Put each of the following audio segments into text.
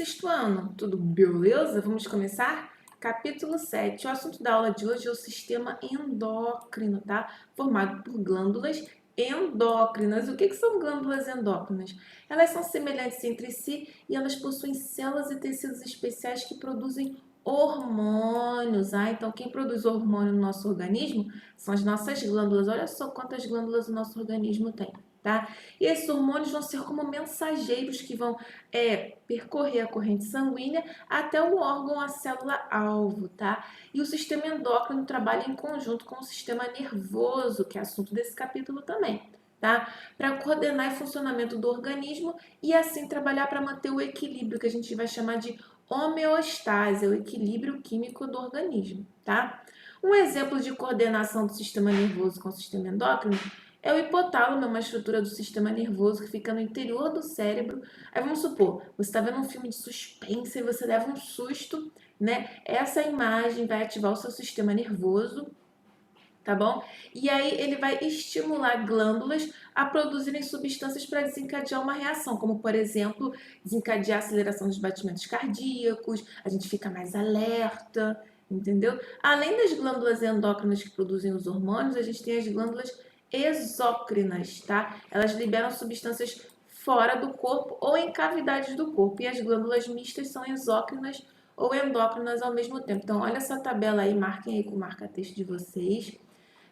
sexto ano, tudo beleza? Vamos começar? Capítulo 7. O assunto da aula de hoje é o sistema endócrino, tá? Formado por glândulas endócrinas. O que são glândulas endócrinas? Elas são semelhantes entre si e elas possuem células e tecidos especiais que produzem hormônios. Então, quem produz hormônio no nosso organismo são as nossas glândulas. Olha só quantas glândulas o nosso organismo tem. Tá? E esses hormônios vão ser como mensageiros que vão percorrer a corrente sanguínea até o órgão, a célula-alvo, tá? E o sistema endócrino trabalha em conjunto com o sistema nervoso, que é assunto desse capítulo também, tá? Para coordenar o funcionamento do organismo e assim trabalhar para manter o equilíbrio, que a gente vai chamar de homeostase, o equilíbrio químico do organismo, tá? Um exemplo de coordenação do sistema nervoso com o sistema endócrino é o hipotálamo, é uma estrutura do sistema nervoso que fica no interior do cérebro. Aí vamos supor, você está vendo um filme de suspense e você leva um susto, né? Essa imagem vai ativar o seu sistema nervoso, tá bom? E aí ele vai estimular glândulas a produzirem substâncias para desencadear uma reação, como por exemplo, desencadear a aceleração dos batimentos cardíacos, a gente fica mais alerta, entendeu? Além das glândulas endócrinas que produzem os hormônios, a gente tem as glândulas exócrinas, tá? Elas liberam substâncias fora do corpo ou em cavidades do corpo. E as glândulas mistas são exócrinas ou endócrinas ao mesmo tempo. Então, olha essa tabela aí, marquem aí com o marca-texto de vocês.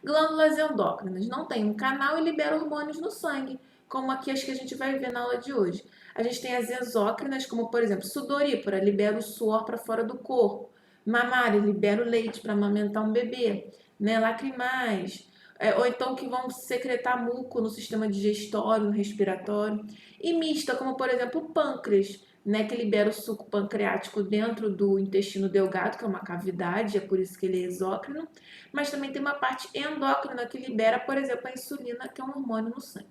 Glândulas endócrinas não têm um canal e liberam hormônios no sangue, como aqui as que a gente vai ver na aula de hoje. A gente tem as exócrinas, como por exemplo, sudorípara, libera o suor para fora do corpo. Mamária, libera o leite para amamentar um bebê. Né? Lacrimais, ou então que vão secretar muco no sistema digestório, no respiratório. E mista, como por exemplo o pâncreas, né, que libera o suco pancreático dentro do intestino delgado, que é uma cavidade, é por isso que ele é exócrino, mas também tem uma parte endócrina que libera, por exemplo, a insulina, que é um hormônio no sangue.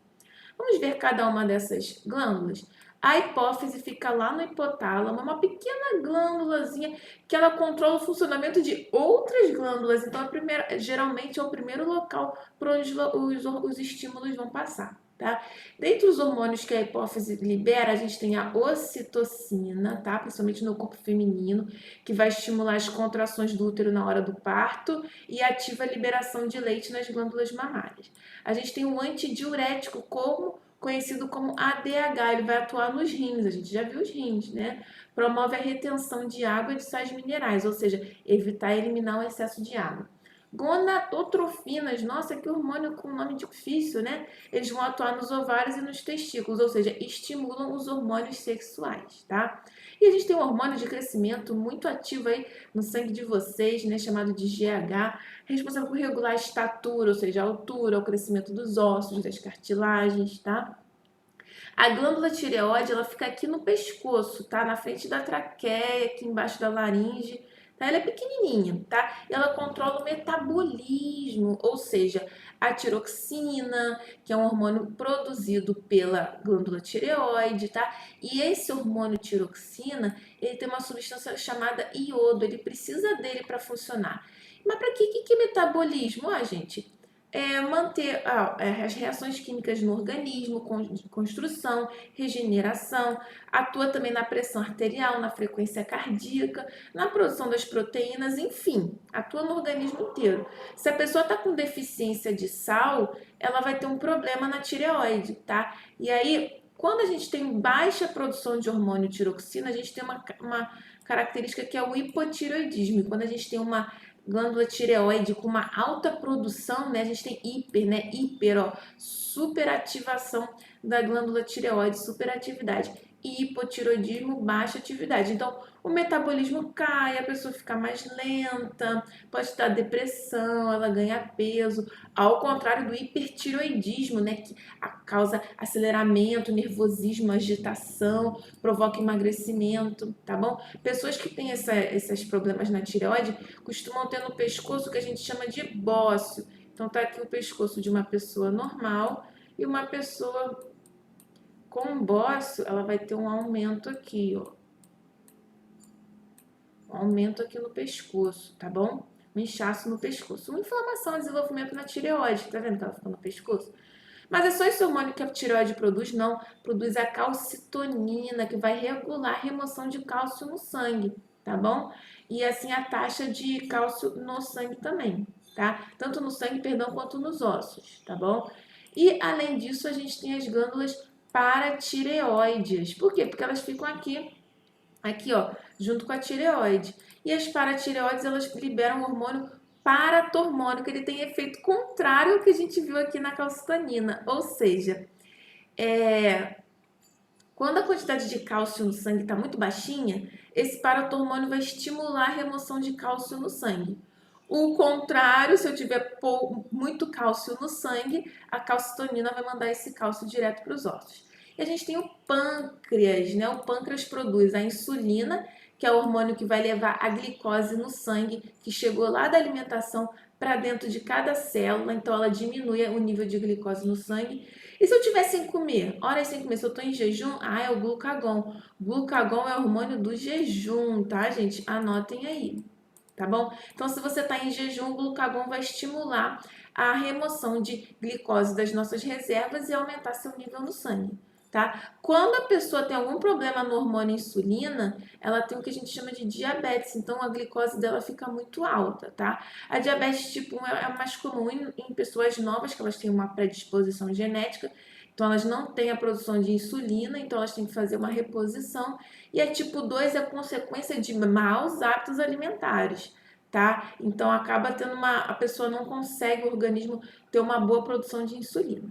Vamos ver cada uma dessas glândulas? A hipófise fica lá no hipotálamo, uma pequena glândulazinha que ela controla o funcionamento de outras glândulas. Então, geralmente é o primeiro local para onde os estímulos vão passar. Tá? Dentre os hormônios que a hipófise libera, a gente tem a ocitocina, tá? Principalmente no corpo feminino, que vai estimular as contrações do útero na hora do parto e ativa a liberação de leite nas glândulas mamárias. A gente tem o antidiurético, conhecido como ADH, ele vai atuar nos rins, a gente já viu os rins, né? Promove a retenção de água e de sais minerais, ou seja, evitar eliminar o excesso de água. Gonadotrofinas, nossa, que hormônio com nome difícil, né? Eles vão atuar nos ovários e nos testículos, ou seja, estimulam os hormônios sexuais, tá? E a gente tem um hormônio de crescimento muito ativo aí no sangue de vocês, né? Chamado de GH, responsável por regular a estatura, ou seja, a altura, o crescimento dos ossos, das cartilagens, tá? A glândula tireoide, ela fica aqui no pescoço, tá? Na frente da traqueia, aqui embaixo da laringe. Tá? Ela é pequenininha, tá? E ela controla o metabolismo, ou seja, a tiroxina, que é um hormônio produzido pela glândula tireoide, tá? E esse hormônio tiroxina, ele tem uma substância chamada iodo, ele precisa dele para funcionar. Mas para que metabolismo? Gente, manter as reações químicas no organismo, construção, regeneração, atua também na pressão arterial, na frequência cardíaca, na produção das proteínas, enfim, atua no organismo inteiro. Se a pessoa está com deficiência de sal, ela vai ter um problema na tireoide, tá? E aí, quando a gente tem baixa produção de hormônio tiroxina, a gente tem uma característica que é o hipotireoidismo. E quando a gente tem uma glândula tireoide com uma alta produção, né? A gente tem superativação da glândula tireoide, superatividade. E hipotireoidismo, baixa atividade. Então, o metabolismo cai, a pessoa fica mais lenta, pode dar depressão, ela ganha peso. Ao contrário do hipertireoidismo, né? Que causa aceleramento, nervosismo, agitação, provoca emagrecimento, tá bom? Pessoas que têm esses problemas na tireoide costumam ter no pescoço o que a gente chama de bócio. Então, tá aqui o pescoço de uma pessoa normal e uma pessoa com bócio, ela vai ter um aumento aqui, ó. Um aumento aqui no pescoço, tá bom? Um inchaço no pescoço. Uma inflamação, desenvolvimento na tireoide, tá vendo que ela ficou no pescoço? Mas é só esse hormônio que a tireoide produz? Não, produz a calcitonina, que vai regular a remoção de cálcio no sangue, tá bom? E assim a taxa de cálcio no sangue também, tá? Tanto no sangue, perdão, quanto nos ossos, tá bom? E além disso, a gente tem as glândulas paratireoides. Por quê? Porque elas ficam aqui, ó, junto com a tireoide. E as paratireoides, elas liberam o hormônio paratormônio, que ele tem efeito contrário ao que a gente viu aqui na calcitonina. Ou seja, quando a quantidade de cálcio no sangue está muito baixinha, esse paratormônio vai estimular a remoção de cálcio no sangue. O contrário, se eu tiver muito cálcio no sangue, a calcitonina vai mandar esse cálcio direto para os ossos. E a gente tem o pâncreas, né? O pâncreas produz a insulina, que é o hormônio que vai levar a glicose no sangue, que chegou lá da alimentação para dentro de cada célula, então ela diminui o nível de glicose no sangue. E se eu tiver sem comer? Horas sem comer, se eu estou em jejum, é o glucagon. Glucagon é o hormônio do jejum, tá, gente? Anotem aí, tá bom? Então, se você está em jejum, o glucagon vai estimular a remoção de glicose das nossas reservas e aumentar seu nível no sangue, tá? Quando a pessoa tem algum problema no hormônio insulina, ela tem o que a gente chama de diabetes, então a glicose dela fica muito alta, tá? A diabetes tipo 1 é mais comum em pessoas novas, que elas têm uma predisposição genética, então elas não têm a produção de insulina, então elas têm que fazer uma reposição. E a tipo 2 é consequência de maus hábitos alimentares, tá? Então acaba tendo a pessoa não consegue, o organismo, ter uma boa produção de insulina.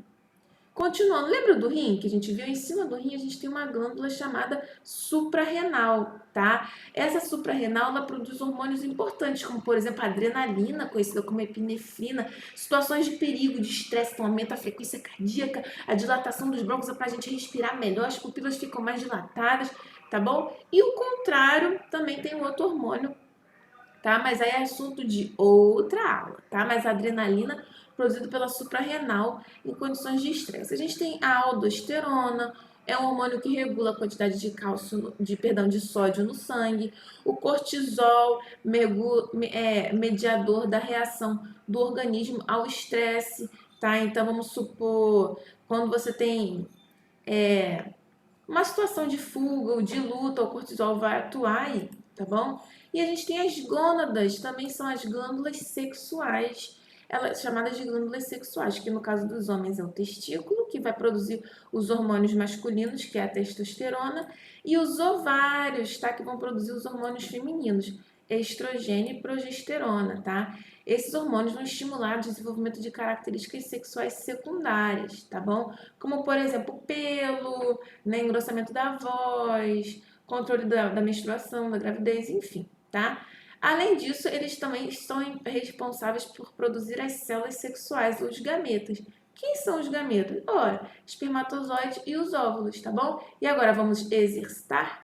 Continuando, lembra do rim que a gente viu? Em cima do rim a gente tem uma glândula chamada suprarrenal, tá? Essa suprarrenal, ela produz hormônios importantes, como por exemplo a adrenalina, conhecida como epinefrina, situações de perigo, de estresse, então aumenta a frequência cardíaca, a dilatação dos brônquios é para a gente respirar melhor, as pupilas ficam mais dilatadas, tá bom? E o contrário, também tem um outro hormônio, tá? Mas aí é assunto de outra aula, tá? Mas a adrenalina produzida pela suprarrenal em condições de estresse. A gente tem a aldosterona, é um hormônio que regula a quantidade de cálcio, de sódio no sangue. O cortisol, mediador da reação do organismo ao estresse, tá? Então vamos supor, quando você tem uma situação de fuga ou de luta, o cortisol vai atuar aí, tá bom? E a gente tem as gônadas, também são as glândulas sexuais, elas chamadas de glândulas sexuais, que no caso dos homens é o testículo, que vai produzir os hormônios masculinos, que é a testosterona, e os ovários, tá? Que vão produzir os hormônios femininos, estrogênio e progesterona, tá? Esses hormônios vão estimular o desenvolvimento de características sexuais secundárias, tá bom? Como, por exemplo, pelo, né, engrossamento da voz, controle da menstruação, da gravidez, enfim, tá? Além disso, eles também são responsáveis por produzir as células sexuais, os gametas. Quem são os gametas? Ora, espermatozoide e os óvulos, tá bom? E agora vamos exercitar?